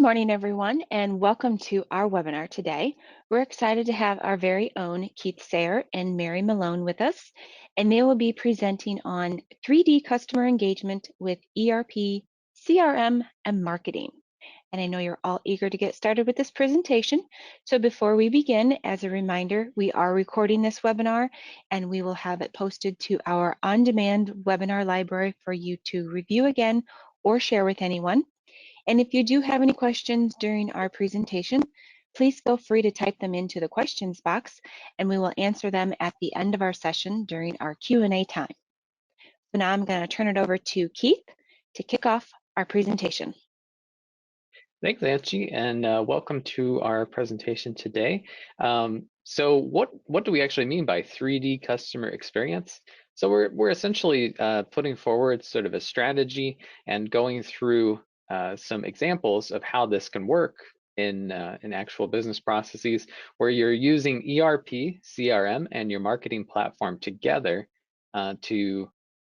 morning, everyone, and welcome to our webinar today. We're excited to have our very own Keith Sayer and Mary Malone with us, and they will be presenting on 3D customer engagement with ERP, CRM, and marketing. And I know you're all eager to get started with this presentation. So before we begin, as a reminder, we are recording this webinar and we will have it posted to our on-demand webinar library for you to review again or share with anyone. And if you do have any questions during our presentation, please feel free to type them into the questions box and we will answer them at the end of our session during our Q&A time. So now I'm going to turn it over to Keith to kick off our presentation. Thanks, Angie, and welcome to our presentation today. So what do we actually mean by 3D customer experience? So we're essentially putting forward sort of a strategy and going through some examples of how this can work in actual business processes where you're using ERP, CRM, and your marketing platform together to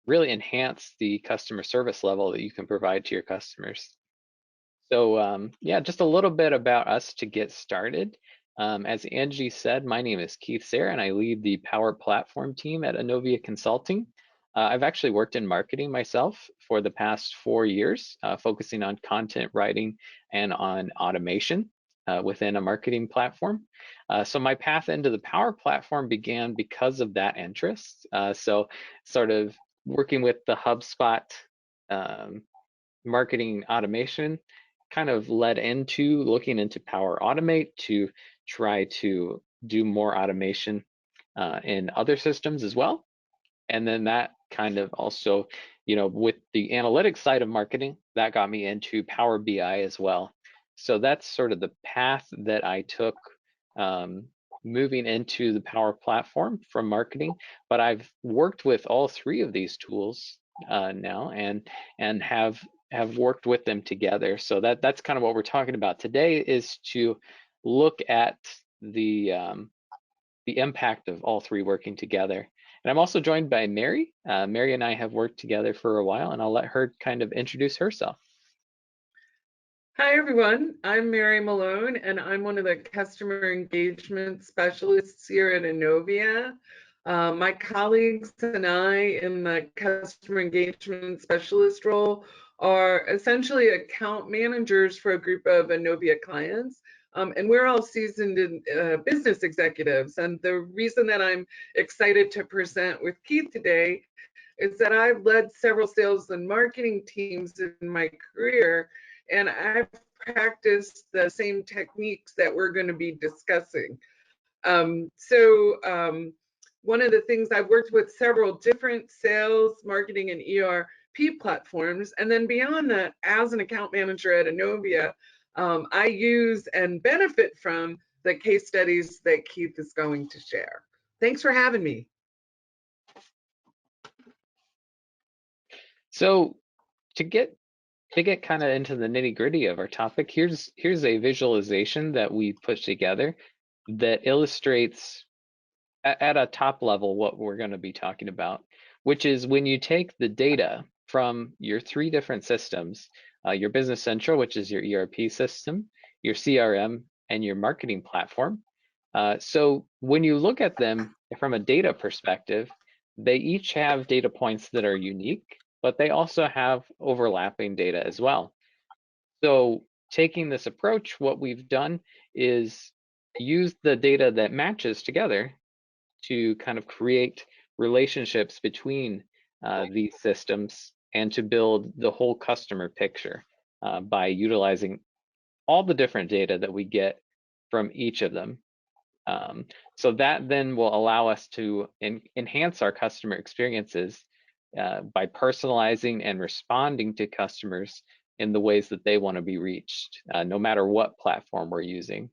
really enhance the customer service level that you can provide to your customers. So yeah, just a little bit about us to get started. As Angie said, my name is Keith Sayer and I lead the Power Platform team at Inovia Consulting. I've actually worked in marketing myself for the past 4 years, focusing on content writing and on automation within a marketing platform. So my path into the Power Platform began because of that interest. So sort of working with the HubSpot marketing automation kind of led into looking into Power Automate to try to do more automation in other systems as well. And then that kind of also, with the analytics side of marketing, that got me into Power BI as well. So that's sort of the path that I took moving into the Power Platform from marketing. But I've worked with all 3 of these tools now and have worked with them together. So that's kind of what we're talking about today, is to look at the impact of all 3 working together. And I'm also joined by Mary. Mary and I have worked together for a while, and I'll let her kind of introduce herself. Hi, everyone. I'm Mary Malone, and I'm one of the customer engagement specialists here at Inovia. My colleagues and I in the customer engagement specialist role are essentially account managers for a group of Inovia clients. And we're all seasoned business executives. And the reason that I'm excited to present with Keith today is that I've led several sales and marketing teams in my career, and I've practiced the same techniques that we're going to be discussing. One of the things, I've worked with several different sales, marketing, and ERP platforms. And then beyond that, as an account manager at Inovia, I use and benefit from the case studies that Keith is going to share. Thanks for having me. So to get kind of into the nitty-gritty of our topic, here's a visualization that we put together that illustrates at a top level what we're going to be talking about, which is when you take the data from your 3 different systems, your Business Central, which is your ERP system, your CRM, and your marketing platform. So when you look at them from a data perspective, they each have data points that are unique, but they also have overlapping data as well. So taking this approach, what we've done is use the data that matches together to kind of create relationships between these systems and to build the whole customer picture by utilizing all the different data that we get from each of them. So that then will allow us to enhance our customer experiences by personalizing and responding to customers in the ways that they want to be reached, no matter what platform we're using.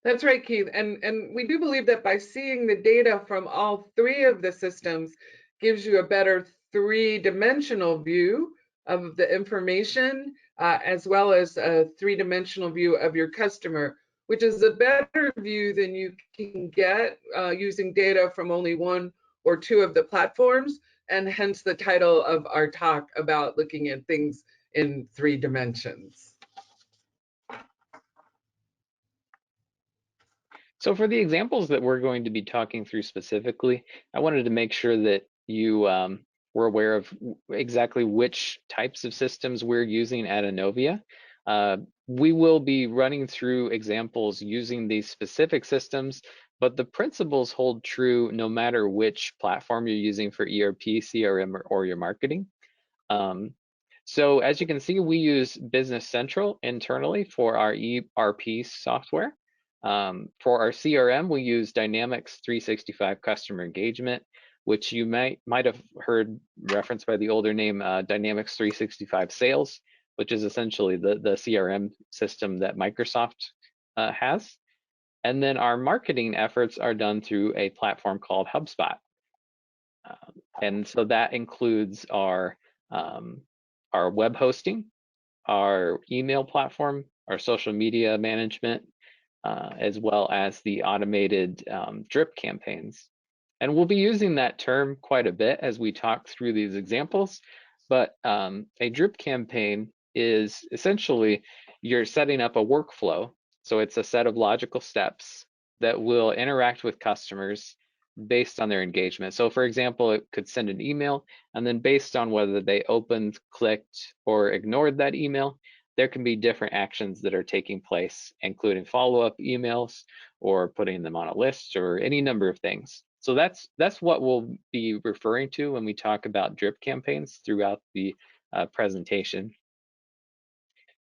That's right, Keith. And we do believe that by seeing the data from all 3 of the systems gives you a better 3-dimensional view of the information, as well as a 3-dimensional view of your customer, which is a better view than you can get using data from only 1 or 2 of the platforms, and hence the title of our talk about looking at things in 3 dimensions. So for the examples that we're going to be talking through specifically, I wanted to make sure that you were aware of exactly which types of systems we're using at Innovia. We will be running through examples using these specific systems, but the principles hold true no matter which platform you're using for ERP, CRM, or your marketing. So as you can see, we use Business Central internally for our ERP software. For our CRM, we use Dynamics 365 Customer Engagement, which you might have heard referenced by the older name Dynamics 365 Sales, which is essentially the CRM system that Microsoft has. And then our marketing efforts are done through a platform called HubSpot. And so that includes our web hosting, our email platform, our social media management, as well as the automated drip campaigns. And we'll be using that term quite a bit as we talk through these examples, but a drip campaign is essentially you're setting up a workflow. So it's a set of logical steps that will interact with customers based on their engagement. So for example, it could send an email, and then based on whether they opened, clicked, or ignored that email, there can be different actions that are taking place, including follow-up emails or putting them on a list or any number of things. So that's what we'll be referring to when we talk about drip campaigns throughout the presentation.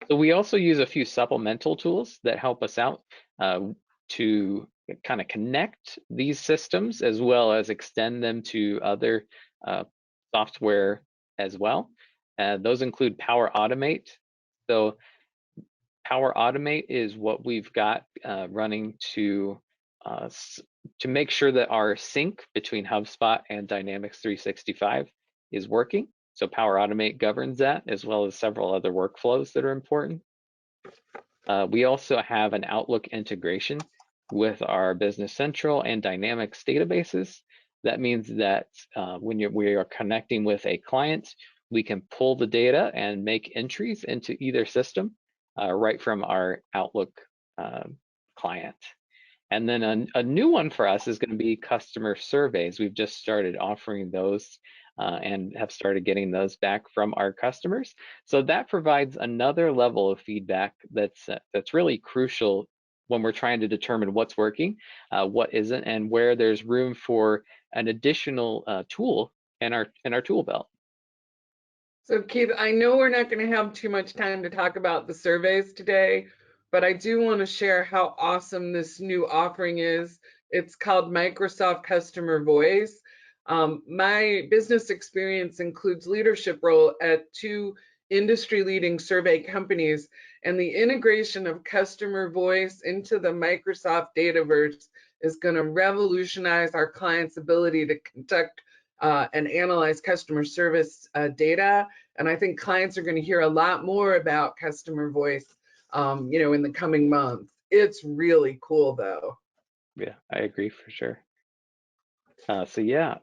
So we also use a few supplemental tools that help us out to kind of connect these systems as well as extend them to other software as well. Those include Power Automate. So Power Automate is what we've got running to make sure that our sync between HubSpot and Dynamics 365 is working. So Power Automate governs that, as well as several other workflows that are important. We also have an Outlook integration with our Business Central and Dynamics databases. That means that when we are connecting with a client, we can pull the data and make entries into either system right from our Outlook client. And then a new one for us is going to be customer surveys. We've just started offering those and have started getting those back from our customers. So that provides another level of feedback that's really crucial when we're trying to determine what's working, what isn't, and where there's room for an additional tool in our tool belt. So Keith, I know we're not going to have too much time to talk about the surveys today, but I do want to share how awesome this new offering is. It's called Microsoft Customer Voice. My business experience includes leadership role at 2 industry-leading survey companies, and the integration of customer voice into the Microsoft Dataverse is going to revolutionize our clients' ability to conduct and analyze customer service data. And I think clients are going to hear a lot more about customer voice, in the coming months. It's really cool, though. Yeah, I agree for sure. So yeah.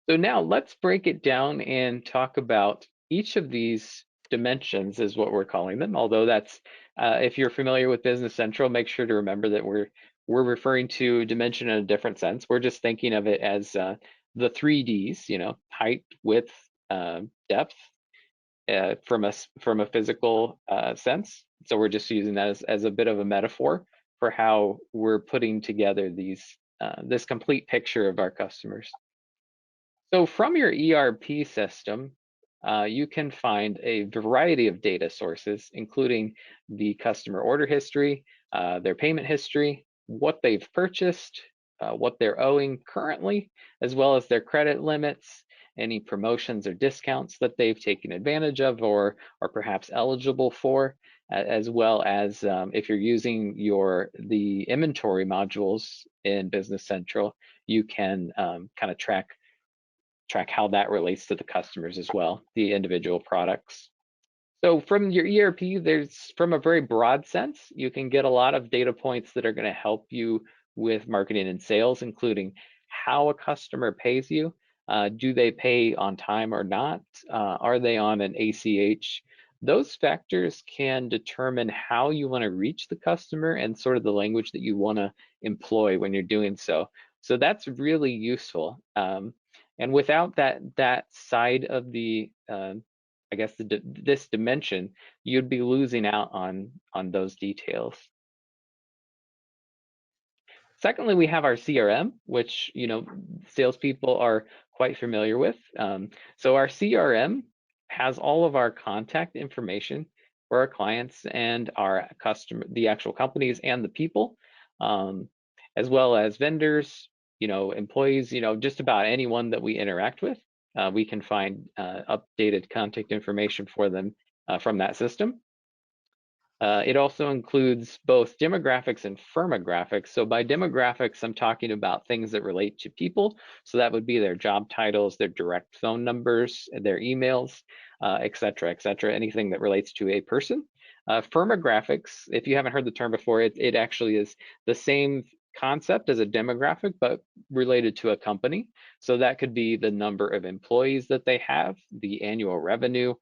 So now let's break it down and talk about each of these dimensions is what we're calling them. Although that's, if you're familiar with Business Central, make sure to remember that we're referring to dimension in a different sense. We're just thinking of it as the 3Ds, height, width, depth, from a physical sense. So we're just using that as a bit of a metaphor for how we're putting together this complete picture of our customers. So from your ERP system, you can find a variety of data sources, including the customer order history, their payment history, what they've purchased, what they're owing currently, as well as their credit limits, any promotions or discounts that they've taken advantage of or are perhaps eligible for, as well as if you're using the inventory modules in Business Central, you can kind of track how that relates to the customers as well, the individual products. So from your ERP, from a very broad sense, you can get a lot of data points that are going to help you with marketing and sales, including how a customer pays you. Do they pay on time or not? Are they on an ACH those factors can determine how you want to reach the customer and sort of the language that you want to employ when you're doing so. So that's really useful. And without that side of the, I guess this dimension, you'd be losing out on those details. Secondly, we have our CRM, which salespeople are quite familiar with. So our CRM has all of our contact information for our clients and our customer, the actual companies and the people, as well as vendors, employees, just about anyone that we interact with. We can find updated contact information for them from that system. It also includes both demographics and firmographics. So by demographics, I'm talking about things that relate to people. So that would be their job titles, their direct phone numbers, their emails, et cetera, anything that relates to a person. Firmographics, if you haven't heard the term before, it actually is the same concept as a demographic, but related to a company. So that could be the number of employees that they have, the annual revenue.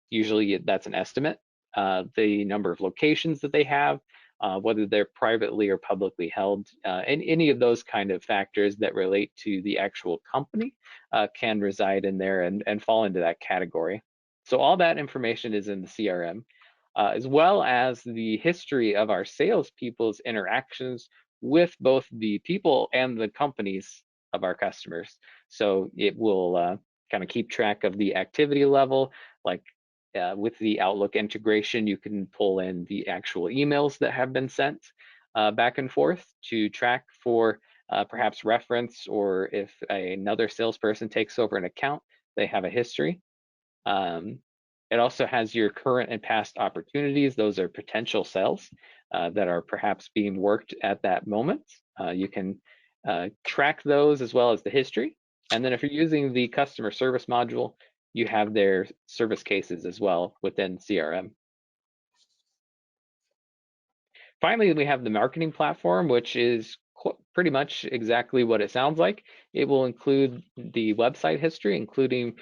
Usually that's an estimate. The number of locations that they have, whether they're privately or publicly held, and any of those kind of factors that relate to the actual company can reside in there and fall into that category. So all that information is in the CRM, as well as the history of our salespeople's interactions with both the people and the companies of our customers. So it will kind of keep track of the activity level, like with the Outlook integration, you can pull in the actual emails that have been sent back and forth to track for perhaps reference, or if another salesperson takes over an account, they have a history. It also has your current and past opportunities. Those are potential sales that are perhaps being worked at that moment. You can track those as well as the history. And then if you're using the customer service module, you have their service cases as well within CRM. Finally, we have the marketing platform, which is pretty much exactly what it sounds like. It will include the website history, including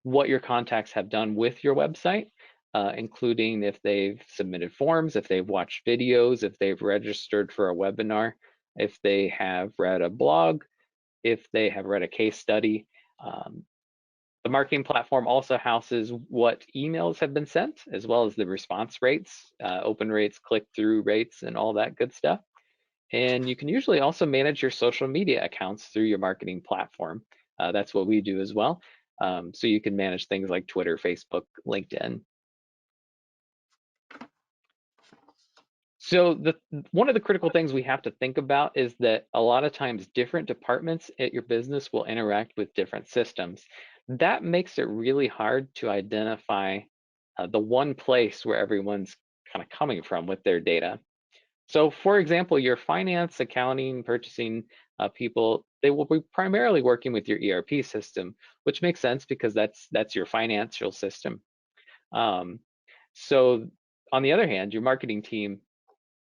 what your contacts have done with your website, including if they've submitted forms, if they've watched videos, if they've registered for a webinar, if they have read a blog, if they have read a case study. The marketing platform also houses what emails have been sent, as well as the response rates, open rates, click-through rates, and all that good stuff. And you can usually also manage your social media accounts through your marketing platform. That's what we do as well. So you can manage things like Twitter, Facebook, LinkedIn. So one of the critical things we have to think about is that a lot of times different departments at your business will interact with different systems. That makes it really hard to identify the one place where everyone's kind of coming from with their data. So for example, your finance, accounting, purchasing people, they will be primarily working with your ERP system, which makes sense because that's your financial system. So on the other hand, your marketing team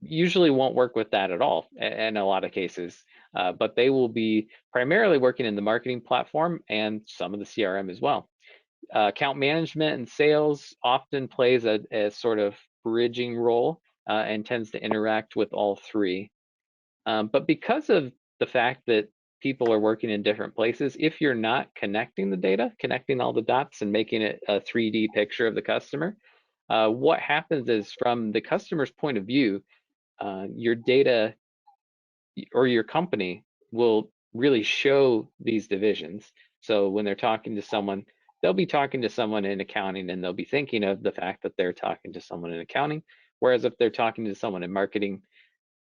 usually won't work with that at all in a lot of cases, but they will be primarily working in the marketing platform and some of the CRM as well. Account management and sales often plays a sort of bridging role and tends to interact with all three. But because of the fact that people are working in different places, if you're not connecting the data, connecting all the dots and making it a 3D picture of the customer, what happens is from the customer's point of view, your data or your company will really show these divisions. So when they're talking to someone, they'll be talking to someone in accounting and they'll be thinking of the fact that they're talking to someone in accounting. Whereas if they're talking to someone in marketing,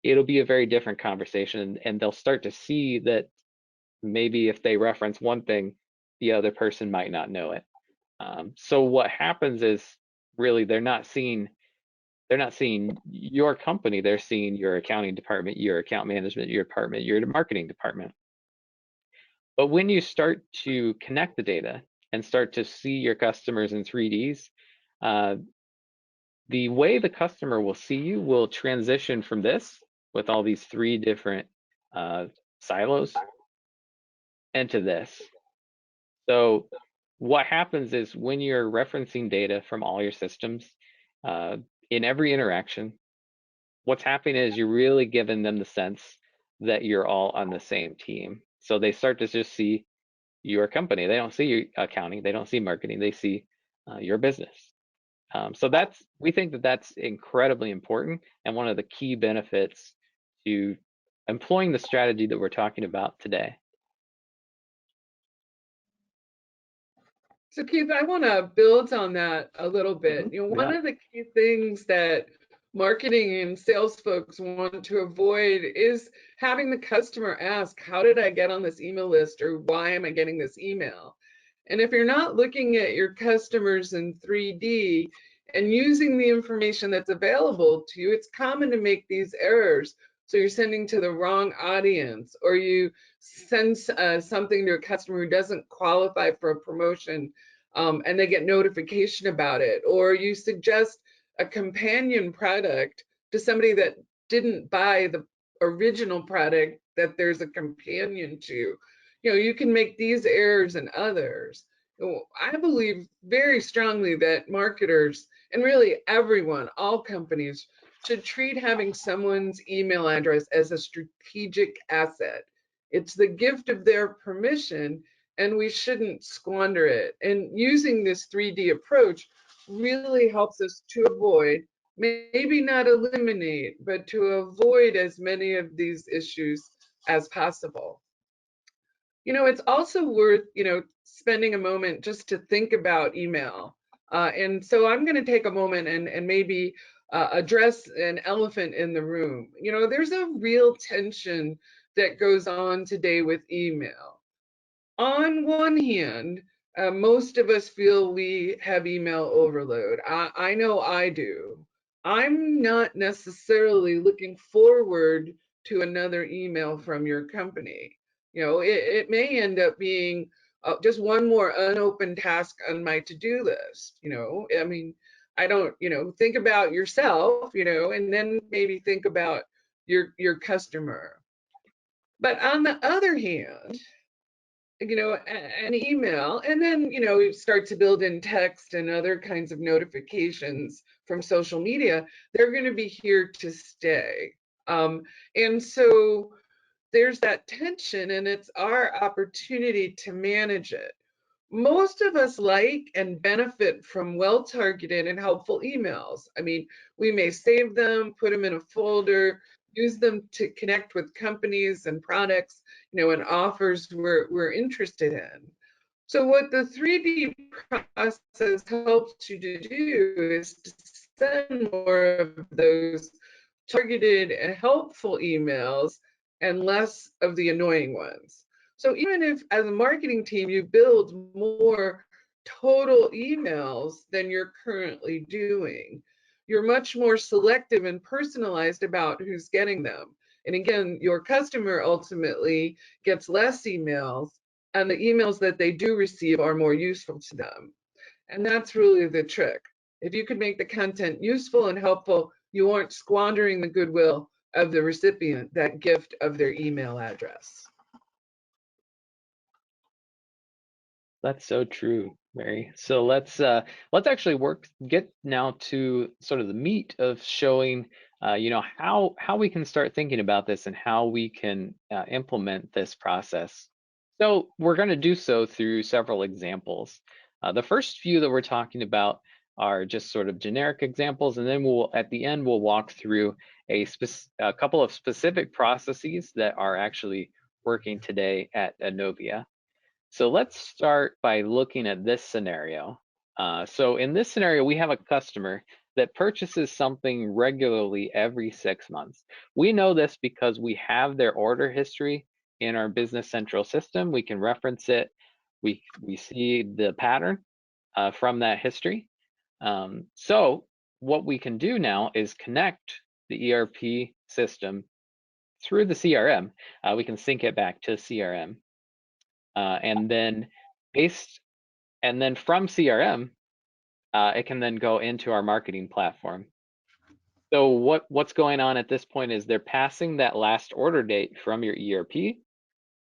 it'll be a very different conversation, and they'll start to see that maybe if they reference one thing, the other person might not know it. So what happens is really they're not seeing your company, they're seeing your accounting department, your account management, your department, your marketing department. But when you start to connect the data and start to see your customers in 3Ds, the way the customer will see you will transition from this with all these three different silos into this. So what happens is when you're referencing data from all your systems in every interaction, what's happening is you're really giving them the sense that you're all on the same team. So they start to just see your company. They don't see your accounting. They don't see marketing. They see your business. So we think that that's incredibly important and one of the key benefits to employing the strategy that we're talking about today. So Keith, I want to build on that a little bit. One Yeah. of the key things that marketing and sales folks want to avoid is having the customer ask, how did I get on this email list, or why am I getting this email? And if you're not looking at your customers in 3D and using the information that's available to you, it's common to make these errors. So you're sending to the wrong audience, or you send something to a customer who doesn't qualify for a promotion, and they get notification about it, or you suggest a companion product to somebody that didn't buy the original product that there's a companion to. You can make these errors and others. I believe very strongly that marketers, and really everyone, all companies, should treat having someone's email address as a strategic asset. It's the gift of their permission, and we shouldn't squander it. And using this 3D approach really helps us to avoid, maybe not eliminate, but to avoid as many of these issues as possible. It's also worth, spending a moment just to think about email. And so I'm going to take a moment and maybe address an elephant in the room. There's a real tension that goes on today with email. On one hand, most of us feel we have email overload. I know I do. I'm not necessarily looking forward to another email from your company. It may end up being just one more unopened task on my to-do list. I mean, I don't, think about yourself, and then maybe think about your customer. But on the other hand, an email, and then, you start to build in text and other kinds of notifications from social media, they're going to be here to stay. And so there's that tension, and it's our opportunity to manage it. Most of us like and benefit from well-targeted and helpful emails. I mean, we may save them, put them in a folder, use them to connect with companies and products, and offers we're interested in. So what the 3D process helps you to do is to send more of those targeted and helpful emails and less of the annoying ones. So even if as a marketing team you build more total emails than you're currently doing, you're much more selective and personalized about who's getting them. And again, your customer ultimately gets less emails, and the emails that they do receive are more useful to them. And that's really the trick. If you can make the content useful and helpful, you aren't squandering the goodwill of the recipient, that gift of their email address. That's so true, Mary. So let's actually get now to sort of the meat of showing how we can start thinking about this and how we can implement this process. So we're going to do so through several examples. The first few that we're talking about are just sort of generic examples, and then at the end we'll walk through a couple of specific processes that are actually working today at Anovia. So let's start by looking at this scenario. So in this scenario, we have a customer that purchases something regularly every 6 months. We know this because we have their order history in our Business Central system. We can reference it. We see the pattern from that history. So what we can do now is connect the ERP system through the CRM. We can sync it back to CRM. And then from CRM, it can then go into our marketing platform. So what's going on at this point is they're passing that last order date from your ERP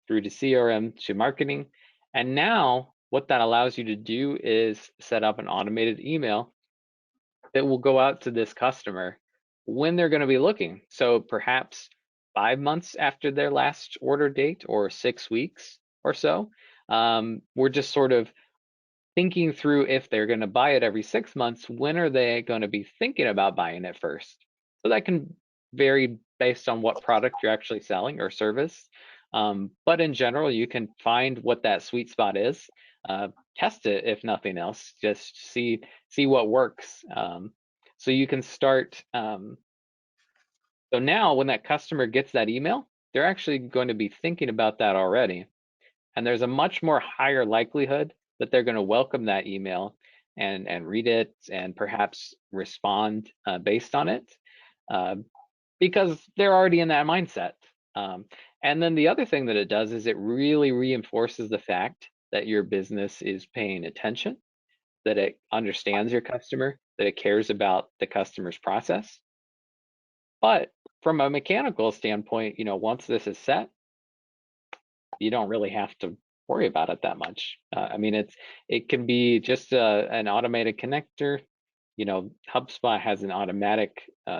through to CRM to marketing. And now what that allows you to do is set up an automated email that will go out to this customer when they're going to be looking. So perhaps 5 months after their last order date or 6 weeks or so. We're just sort of thinking through if they're going to buy it every 6 months, when are they going to be thinking about buying it first? So that can vary based on what product you're actually selling or service. But in general, you can find what that sweet spot is, test it if nothing else, just see what works. So you can start. So now when that customer gets that email, they're actually going to be thinking about that already. And there's a much more higher likelihood that they're going to welcome that email and read it and perhaps respond based on it, uh, because they're already in that mindset. And then the other thing that it does is it really reinforces the fact that your business is paying attention, that it understands your customer, that it cares about the customer's process. But from a mechanical standpoint, once this is set, you don't really have to worry about it that much. I mean, it can be just an automated connector. HubSpot has an automatic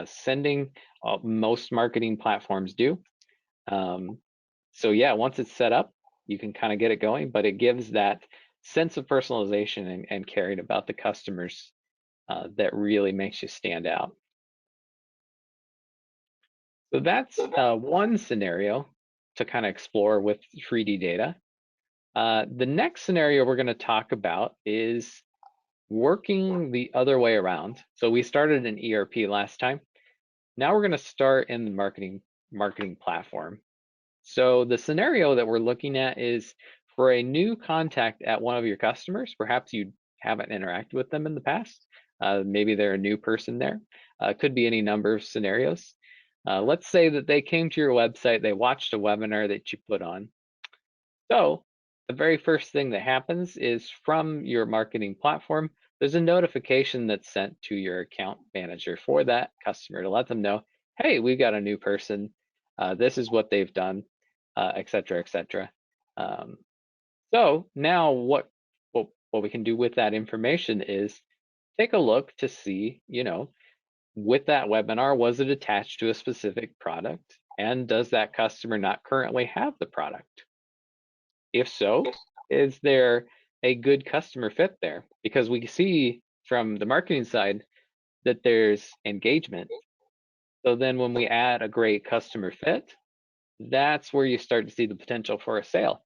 sending. Most marketing platforms do. So yeah, once it's set up, you can kind of get it going, but it gives that sense of personalization and caring about the customers that really makes you stand out. So that's one scenario to kind of explore with 3D data. The next scenario we're going to talk about is working the other way around. So we started in ERP last time. Now we're going to start in the marketing platform. So the scenario that we're looking at is for a new contact at one of your customers. Perhaps you haven't interacted with them in the past. Maybe they're a new person there. Could be any number of scenarios. Let's say that they came to your website, they watched a webinar that you put on. So the very first thing that happens is from your marketing platform, there's a notification that's sent to your account manager for that customer to let them know, hey, we've got a new person. This is what they've done, et cetera, et cetera. So now what we can do with that information is take a look to see, with that webinar, was it attached to a specific product? And does that customer not currently have the product? If so, is there a good customer fit there? Because we see from the marketing side that there's engagement. So then when we add a great customer fit, that's where you start to see the potential for a sale.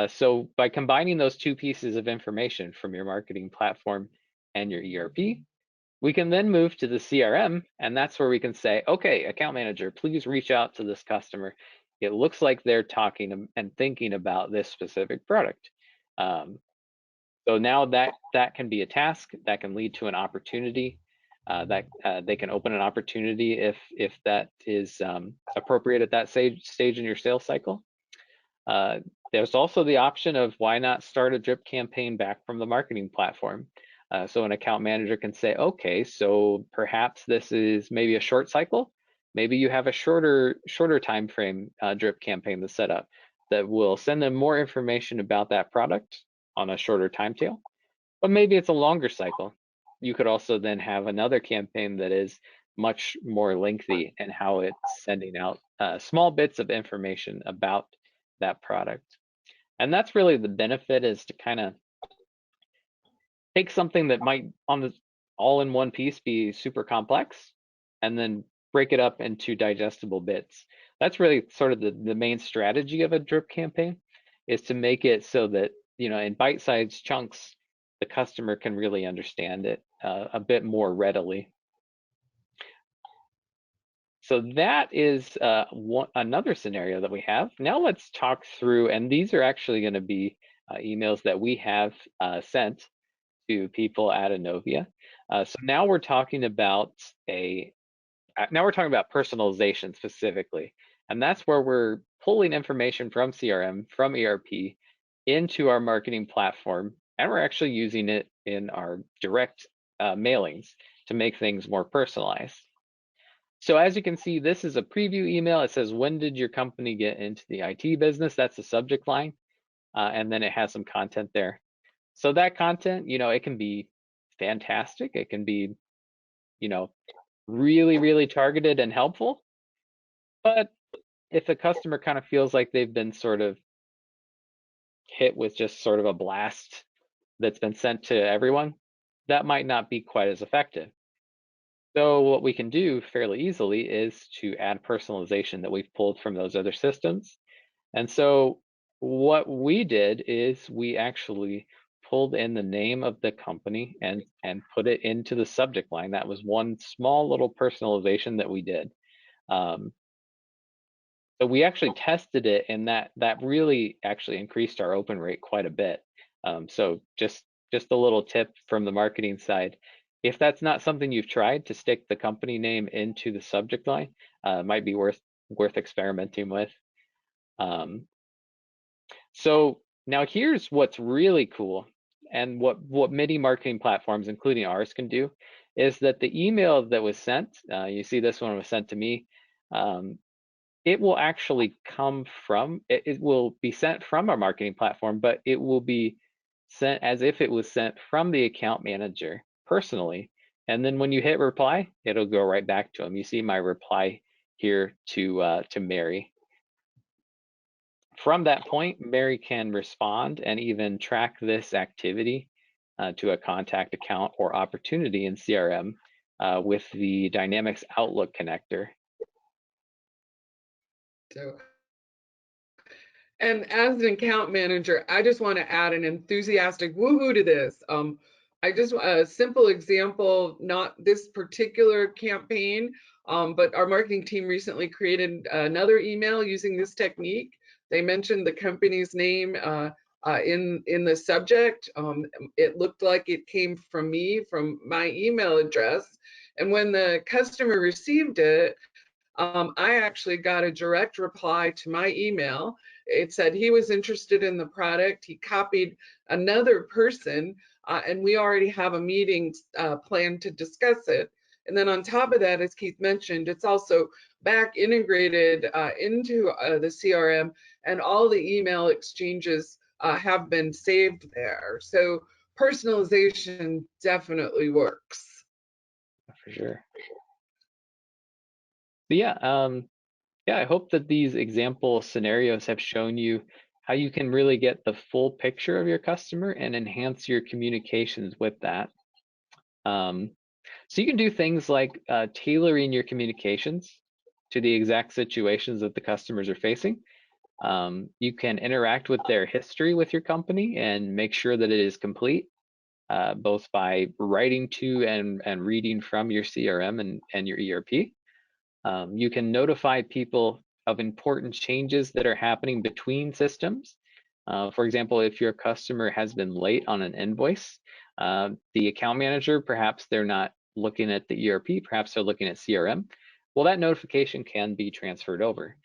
So by combining those two pieces of information from your marketing platform and your ERP, we can then move to the CRM, and that's where we can say, okay, account manager, please reach out to this customer. It looks like they're talking and thinking about this specific product. So now that can be a task that can lead to an opportunity. That they can open an opportunity if that is appropriate at that stage in your sales cycle. There's also the option of why not start a drip campaign back from the marketing platform. So an account manager can say, okay, so perhaps this is maybe a short cycle. Maybe you have a shorter time frame drip campaign that's set up that will send them more information about that product on a shorter time tail. But maybe it's a longer cycle. You could also then have another campaign that is much more lengthy in how it's sending out small bits of information about that product. And that's really the benefit, is to kind of take something that might on the all in one piece be super complex and then break it up into digestible bits. That's really sort of the main strategy of a drip campaign, is to make it so that, in bite-sized chunks, the customer can really understand it a bit more readily. So that is another scenario that we have. Now let's talk through, and these are actually going to be emails that we have sent to people at Innovia. So now we're talking about personalization specifically, and that's where we're pulling information from CRM, from ERP, into our marketing platform, and we're actually using it in our direct mailings to make things more personalized. So as you can see, this is a preview email. It says, when did your company get into the IT business? That's the subject line. And then it has some content there. So that content, it can be fantastic. It can be, really, really targeted and helpful. But if a customer kind of feels like they've been sort of hit with just sort of a blast that's been sent to everyone, that might not be quite as effective. So what we can do fairly easily is to add personalization that we've pulled from those other systems. And so what we did is we actually pulled in the name of the company and put it into the subject line. That was one small little personalization that we did. Um, so we actually tested it, and that really actually increased our open rate quite a bit. So just a little tip from the marketing side. If that's not something you've tried, to stick the company name into the subject line, might be worth experimenting with. Um, so now here's what's really cool, and what many marketing platforms, including ours, can do, is that the email that was sent, you see this one was sent to me, it will actually come from, it will be sent from our marketing platform, but it will be sent as if it was sent from the account manager personally. And then when you hit reply, it'll go right back to them. You see my reply here to Mary. From that point, Mary can respond and even track this activity to a contact account or opportunity in CRM with the Dynamics Outlook connector. So, and as an account manager, I just want to add an enthusiastic woohoo to this. I just a simple example, not this particular campaign, but our marketing team recently created another email using this technique. They mentioned the company's name in the subject. It looked like it came from me, from my email address. And when the customer received it, I actually got a direct reply to my email. It said he was interested in the product. He copied another person, and we already have a meeting planned to discuss it. And then on top of that, as Keith mentioned, it's also back integrated into the CRM, and all the email exchanges have been saved there. So personalization definitely works. For sure. But yeah, I hope that these example scenarios have shown you how you can really get the full picture of your customer and enhance your communications with that. So you can do things like tailoring your communications to the exact situations that the customers are facing. You can interact with their history with your company and make sure that it is complete, both by writing to and reading from your CRM and your ERP. You can notify people of important changes that are happening between systems. For example, if your customer has been late on an invoice, the account manager, perhaps they're not looking at the ERP, perhaps they're looking at CRM. Well, that notification can be transferred over.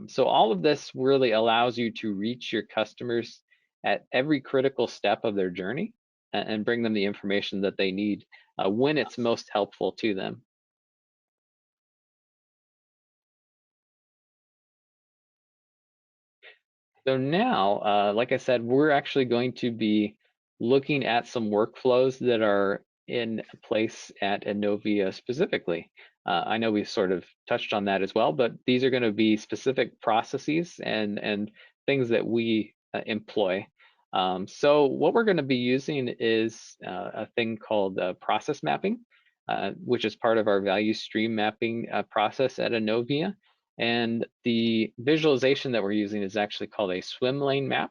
So all of this really allows you to reach your customers at every critical step of their journey and bring them the information that they need when it's most helpful to them. So now, like I said, we're actually going to be looking at some workflows that are in place at Innovia specifically. I know we sort of touched on that as well, but these are going to be specific processes and things that we employ. So what we're going to be using is a thing called process mapping, which is part of our value stream mapping process at Innovia. And the visualization that we're using is actually called a swim lane map.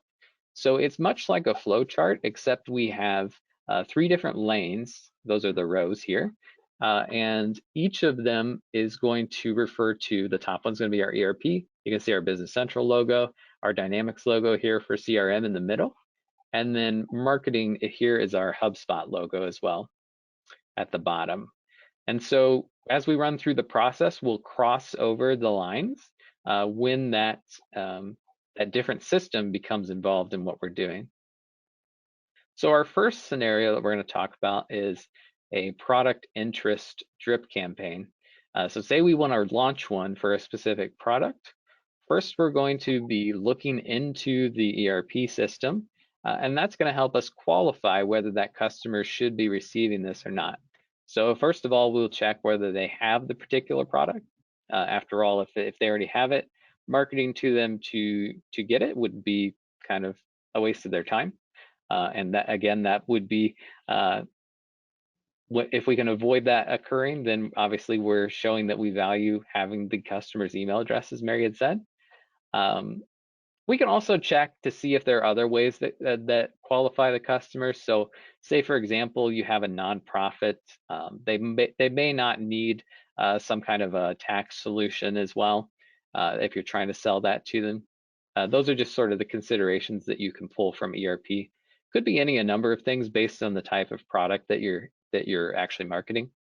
So it's much like a flow chart, except we have 3 different lanes. Those are the rows here. And each of them is going to refer to, the top one's going to be our ERP. You can see our Business Central logo, our Dynamics logo here for CRM in the middle. And then marketing here is our HubSpot logo as well at the bottom. And so as we run through the process, we'll cross over the lines when that different system becomes involved in what we're doing. So our first scenario that we're going to talk about is a product interest drip campaign. So say we want to launch one for a specific product. First, we're going to be looking into the ERP system And that's going to help us qualify whether that customer should be receiving this or not. So first of all, we'll check whether they have the particular product. After all, if they already have it, marketing to them to get it would be kind of a waste of their time. And that, again, that would be if we can avoid that occurring, then obviously we're showing that we value having the customer's email address, as Mary had said. We can also check to see if there are other ways that qualify the customer. So say, for example, you have a nonprofit, they may not need some kind of a tax solution as well, if you're trying to sell that to them. Those are just sort of the considerations that you can pull from ERP. Could be a number of things based on the type of product that you're actually marketing.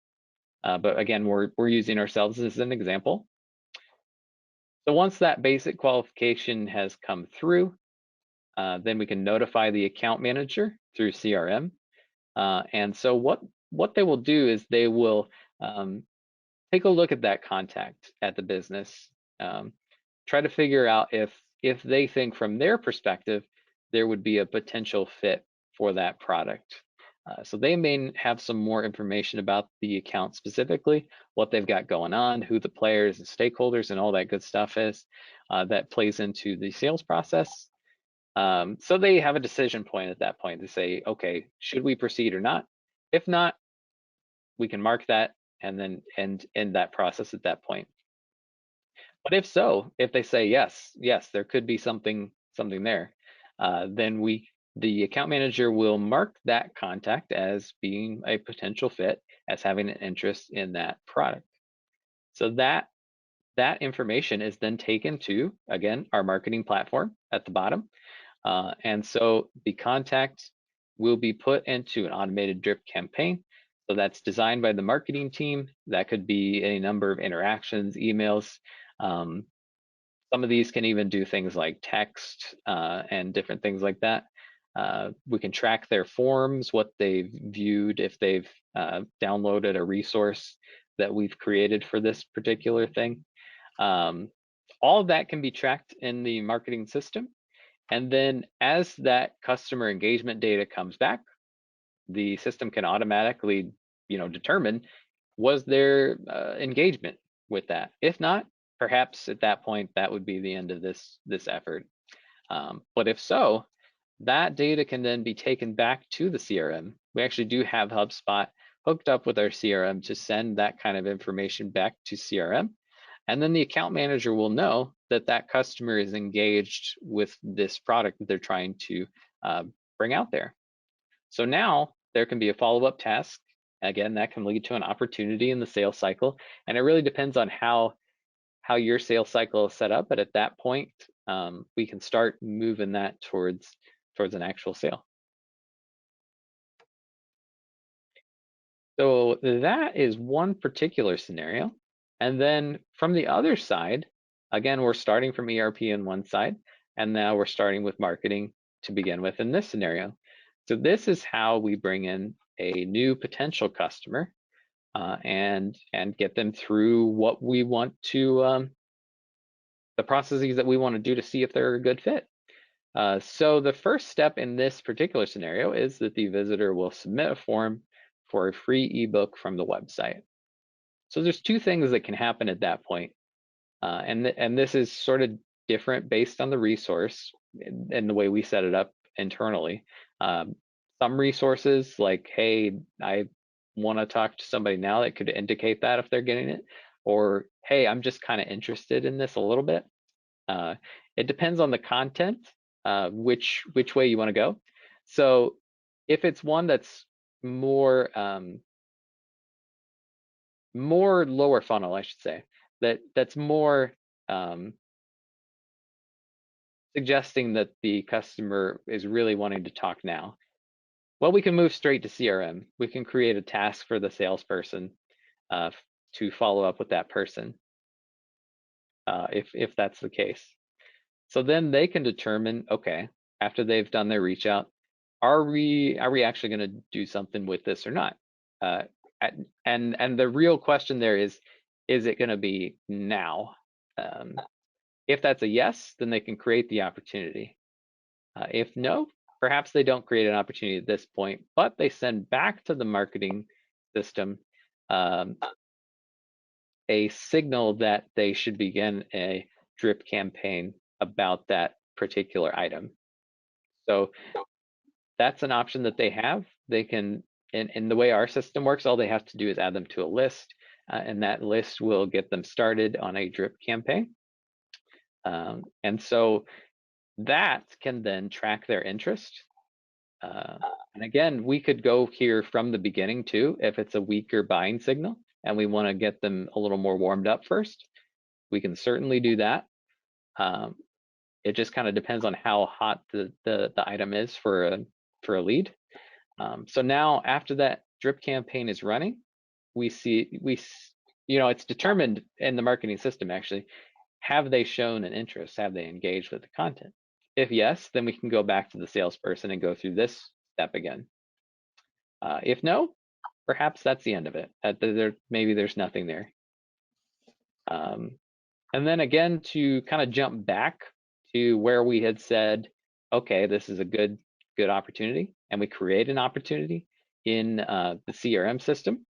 But again, we're using ourselves as an example. So once that basic qualification has come through, then we can notify the account manager through CRM. And so what they will do is they will take a look at that contact at the business, try to figure out if they think from their perspective there would be a potential fit for that product. So they may have some more information about the account specifically, what they've got going on, who the players and stakeholders and all that good stuff is that plays into the sales process. So they have a decision point at that point to say, okay, should we proceed or not? If not, we can mark that and then end that process at that point. But if so, if they say yes, there could be something there, then the account manager will mark that contact as being a potential fit, as having an interest in that product. So that information is then taken to, again, our marketing platform at the bottom. And so the contact will be put into an automated drip campaign. So that's designed by the marketing team. That could be any number of interactions, emails. Some of these can even do things like text and different things like that. We can track their forms, what they've viewed, if they've downloaded a resource that we've created for this particular thing. All of that can be tracked in the marketing system. And then as that customer engagement data comes back, the system can automatically, determine, was there engagement with that? If not, perhaps at that point, that would be the end of this effort. But if so, that data can then be taken back to the CRM. We actually do have HubSpot hooked up with our CRM to send that kind of information back to CRM. And then the account manager will know that that customer is engaged with this product that they're trying to bring out there. So now there can be a follow-up task. Again, that can lead to an opportunity in the sales cycle. And it really depends on how your sales cycle is set up. But at that point, we can start moving that towards an actual sale. So that is one particular scenario. And then from the other side, again, we're starting from ERP on one side, and now we're starting with marketing to begin with in this scenario. So this is how we bring in a new potential customer and get them through what we want to, the processes that we want to do to see if they're a good fit. So the first step in this particular scenario is that the visitor will submit a form for a free ebook from the website. So there's two things that can happen at that point. And this is sort of different based on the resource and the way we set it up internally. Some resources like, hey, I want to talk to somebody now, that could indicate that if they're getting it, or hey, I'm just kind of interested in this a little bit. It depends on the content, which way you want to go. So if it's one that's more lower funnel, I should say, that's more suggesting that the customer is really wanting to talk now, well, we can move straight to CRM. We can create a task for the salesperson to follow up with that person if that's the case. So then they can determine, okay, after they've done their reach out, are we actually going to do something with this or not? And the real question there is it going to be now? If that's a yes, then they can create the opportunity. If no, Perhaps they don't create an opportunity at this point, but they send back to the marketing system um, a signal that they should begin a drip campaign about that particular item. So that's an option that they have. They can, and the way our system works, all they have to do is add them to a list, and that list will get them started on a drip campaign. And so that can then track their interest. And again, we could go here from the beginning too, if it's a weaker buying signal and we want to get them a little more warmed up first, we can certainly do that. It just kind of depends on how hot the item is for a lead. So now after that drip campaign is running, it's determined in the marketing system actually, have they shown an interest? Have they engaged with the content? If yes, then we can go back to the salesperson and go through this step again. If no, perhaps that's the end of it. Maybe there's nothing there. And then again, to kind of jump back to where we had said, okay, this is a good opportunity, and we create an opportunity in the CRM system.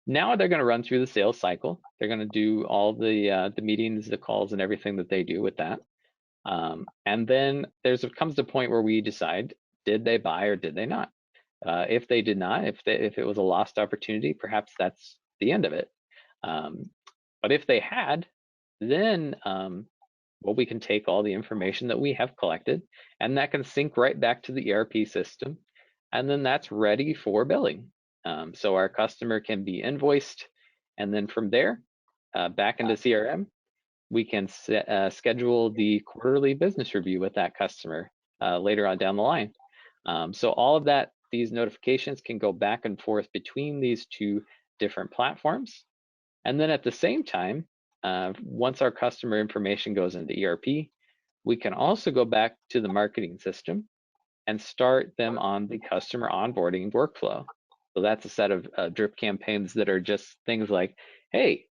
Now they're going to run through the sales cycle. They're going to do all the meetings, the calls, and everything that they do with that. And then comes the point where we decide, did they buy or did they not? If they did not, if it was a lost opportunity, perhaps that's the end of it. But if they had, then we can take all the information that we have collected, and that can sync right back to the ERP system, and then that's ready for billing. So our customer can be invoiced, and then from there, back into CRM, we can schedule the quarterly business review with that customer later on down the line. So all of that, these notifications can go back and forth between these two different platforms. And then at the same time, once our customer information goes into ERP, we can also go back to the marketing system and start them on the customer onboarding workflow. So that's a set of drip campaigns that are just things like, hey,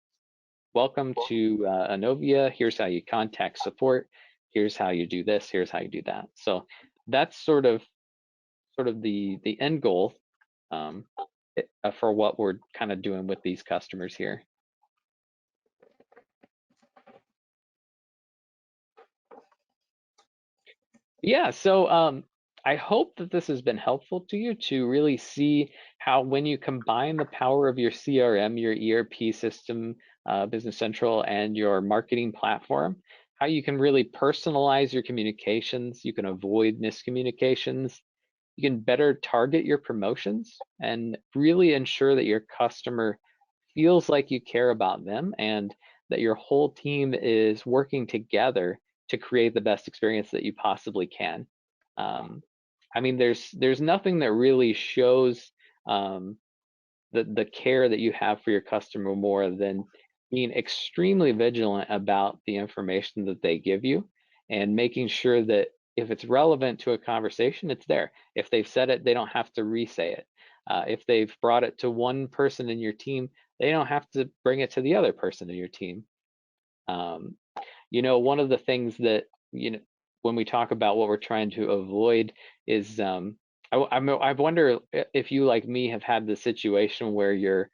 welcome to Anovia. Here's how you contact support. Here's how you do this. Here's how you do that. So that's sort of the end goal for what we're kind of doing with these customers here. Yeah, so I hope that this has been helpful to you to really see how when you combine the power of your CRM, your ERP system, Business Central, and your marketing platform, how you can really personalize your communications, you can avoid miscommunications, you can better target your promotions, and really ensure that your customer feels like you care about them and that your whole team is working together to create the best experience that you possibly can. I mean, there's nothing that really shows the care that you have for your customer more than being extremely vigilant about the information that they give you and making sure that if it's relevant to a conversation, it's there. If they've said it, they don't have to re-say it. If they've brought it to one person in your team, they don't have to bring it to the other person in your team. One of the things that, when we talk about what we're trying to avoid is, I wonder if you, like me, have had the situation where you're,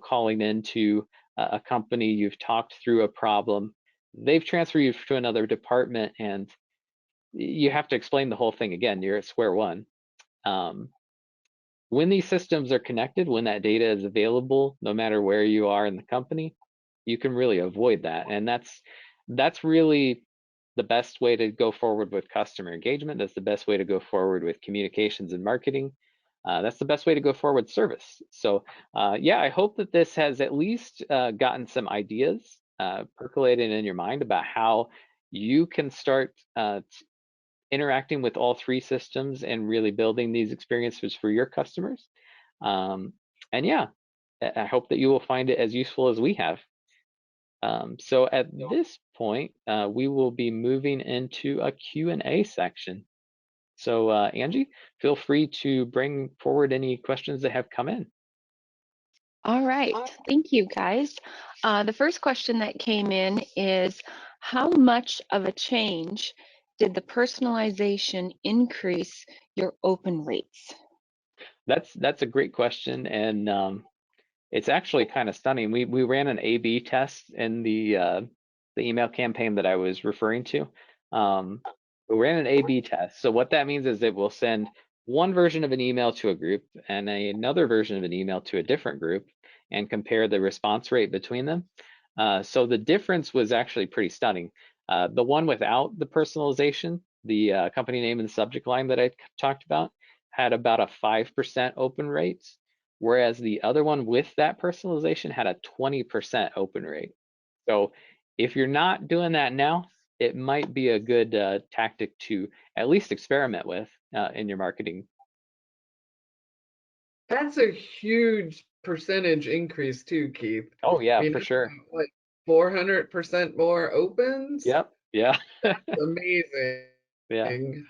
calling into a company, you've talked through a problem, they've transferred you to another department, and you have to explain the whole thing again. You're at square one. When these systems are connected, when that data is available, no matter where you are in the company, you can really avoid that. And that's really the best way to go forward with customer engagement. That's the best way to go forward with communications and marketing. That's the best way to go forward with service. So yeah, I hope that this has at least gotten some ideas percolated in your mind about how you can start interacting with all three systems and really building these experiences for your customers. And yeah, I hope that you will find it as useful as we have. So at this point, we will be moving into a Q&A section. So Angie, feel free to bring forward any questions that have come in. All right, thank you guys. The first question that came in is, how much of a change did the personalization increase your open rates? That's a great question, and it's actually kind of stunning. We ran an A/B test in the email campaign that I was referring to. We ran an A/B test. So what that means is that we'll send one version of an email to a group and another version of an email to a different group and compare the response rate between them. So the difference was actually pretty stunning. The one without the personalization, the company name and subject line that I talked about, had about a 5% open rate, whereas the other one with that personalization had a 20% open rate. So if you're not doing that now, it might be a good tactic to at least experiment with in your marketing. That's a huge percentage increase too, Keith. Oh I yeah, mean, for that's sure. like 400% more opens. Yep. Yeah. Yeah. Amazing.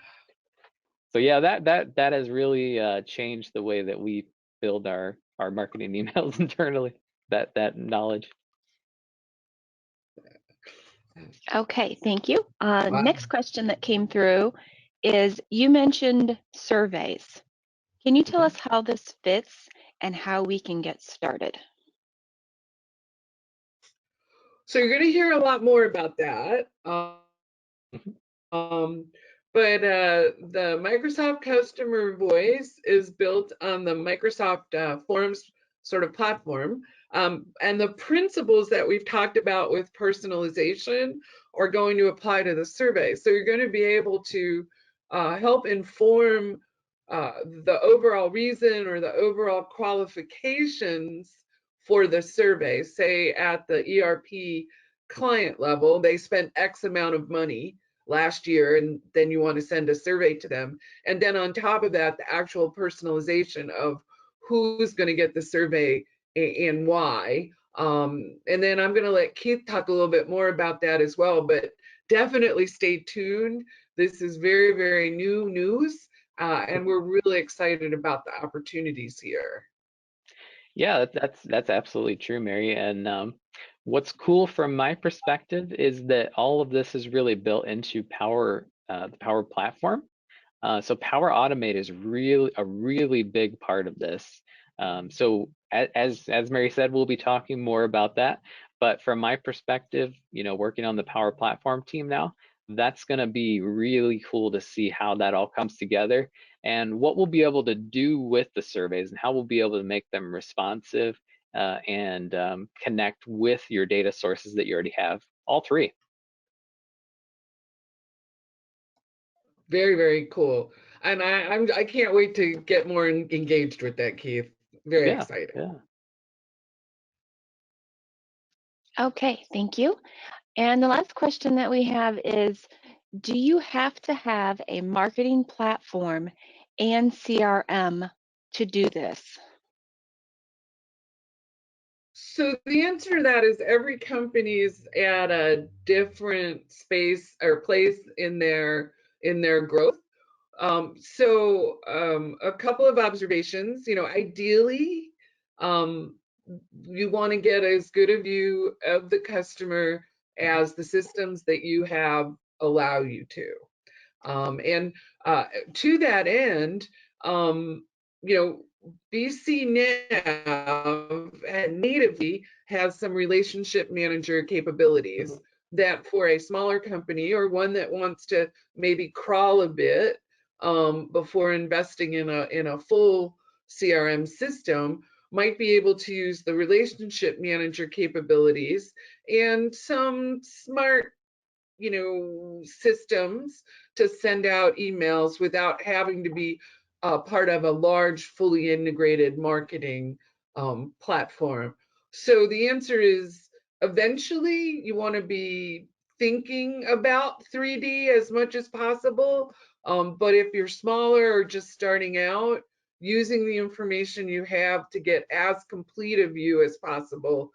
So yeah, that has really changed the way that we build our marketing emails internally. That knowledge. Okay, thank you. Wow. Next question that came through is you mentioned surveys. Can you tell Mhm. us how this fits and how we can get started? So you're going to hear a lot more about that. Mhm. Um, but the Microsoft Customer Voice is built on the Microsoft Forms sort of platform. And the principles that we've talked about with personalization are going to apply to the survey. So you're going to be able to help inform the overall reason or the overall qualifications for the survey. Say at the ERP client level, they spent X amount of money last year, and then you want to send a survey to them. And then on top of that, the actual personalization of who's going to get the survey and why. And then I'm going to let Keith talk a little bit more about that as well, but definitely stay tuned. This is very, very new news, and we're really excited about the opportunities here. Yeah, that's absolutely true, Mary. And what's cool from my perspective is that all of this is really built into the Power Platform. So Power Automate is really a really big part of this. So as Mary said, we'll be talking more about that. But from my perspective, working on the Power Platform team now, that's going to be really cool to see how that all comes together and what we'll be able to do with the surveys and how we'll be able to make them responsive and connect with your data sources that you already have, all three. Very, very cool. And I can't wait to get more engaged with that, Keith. Very Yeah, excited. yeah. Okay, thank you. And the last question that we have is, do you have to have a marketing platform and CRM to do this? So the answer to that is every company is at a different space or place in their growth. A couple of observations. Ideally, um, you want to get as good a view of the customer as the systems that you have allow you to. And to that end, um, you know, BC Nav natively has some relationship manager capabilities Mhm. that for a smaller company or one that wants to maybe crawl a bit before investing in a full CRM system might be able to use the relationship manager capabilities and some smart systems to send out emails without having to be part of a large, fully integrated marketing platform. So the answer is eventually you want to be thinking about 3D as much as possible. But if you're smaller or just starting out, using the information you have to get as complete a view as possible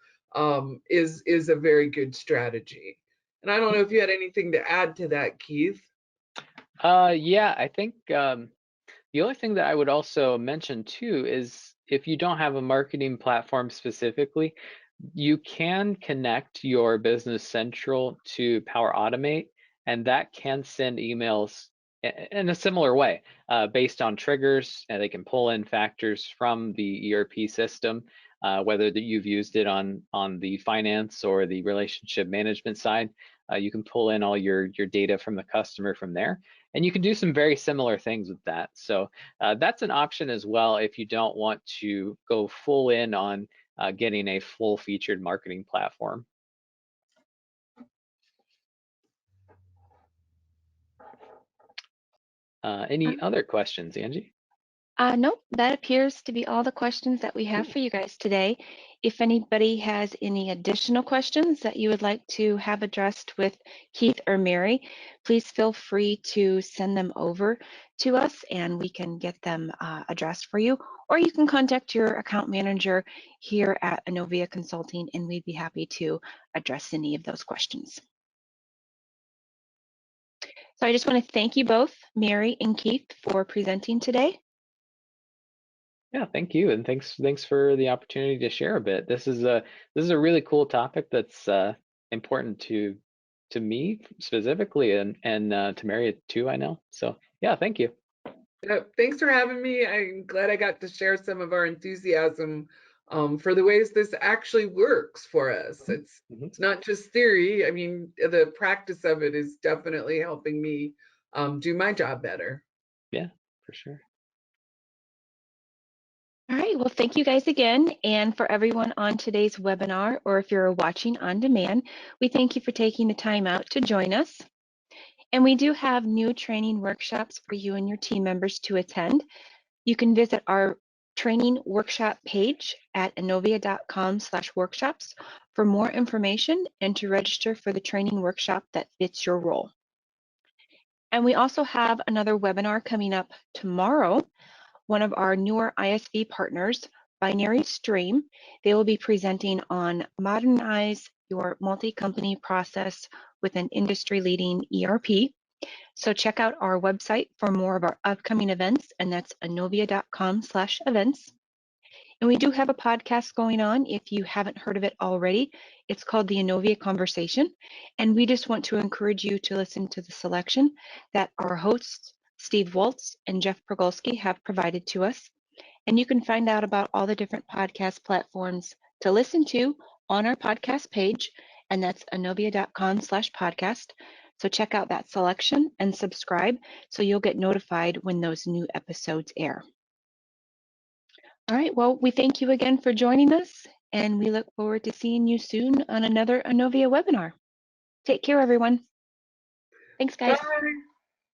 is a very good strategy. And I don't know if you had anything to add to that, Keith. Yeah, I think the only thing that I would also mention too is if you don't have a marketing platform specifically, you can connect your Business Central to Power Automate and that can send emails in a similar way based on triggers, and they can pull in factors from the ERP system, whether that you've used it on the finance or the relationship management side. You can pull in all your data from the customer from there, and you can do some very similar things with that. So that's an option as well if you don't want to go full in on getting a full featured marketing platform. Any other questions, Angie? Nope, that appears to be all the questions that we have Cool. for you guys today. If anybody has any additional questions that you would like to have addressed with Keith or Mary, please feel free to send them over to us and we can get them addressed for you. Or you can contact your account manager here at Inovia Consulting and we'd be happy to address any of those questions. So I just want to thank you both, Mary and Keith, for presenting today. Yeah, thank you, and thanks for the opportunity to share a bit. This is a really cool topic that's important to me specifically, and to Mary too, I know. So yeah, thank you. Thanks for having me. I'm glad I got to share some of our enthusiasm for the ways this actually works for us. It's not just theory. I mean, the practice of it is definitely helping me do my job better. Yeah, for sure. All right, well, thank you guys again. And for everyone on today's webinar, or if you're watching on demand, we thank you for taking the time out to join us. And we do have new training workshops for you and your team members to attend. You can visit our training workshop page at inovia.com/workshops for more information and to register for the training workshop that fits your role. And we also have another webinar coming up tomorrow. One of our newer ISV partners, Binary Stream, they will be presenting on modernize your multi-company process with an industry-leading ERP. So check out our website for more of our upcoming events, and that's inovia.com/events. And we do have a podcast going on if you haven't heard of it already. It's called the Inovia Conversation. And we just want to encourage you to listen to the selection that our hosts, Steve Waltz and Jeff Progolski, have provided to us. And you can find out about all the different podcast platforms to listen to on our podcast page, and that's inovia.com/podcast. So check out that selection and subscribe so you'll get notified when those new episodes air. All right, well, we thank you again for joining us, and we look forward to seeing you soon on another Inovia webinar. Take care, everyone. Thanks, guys. Bye.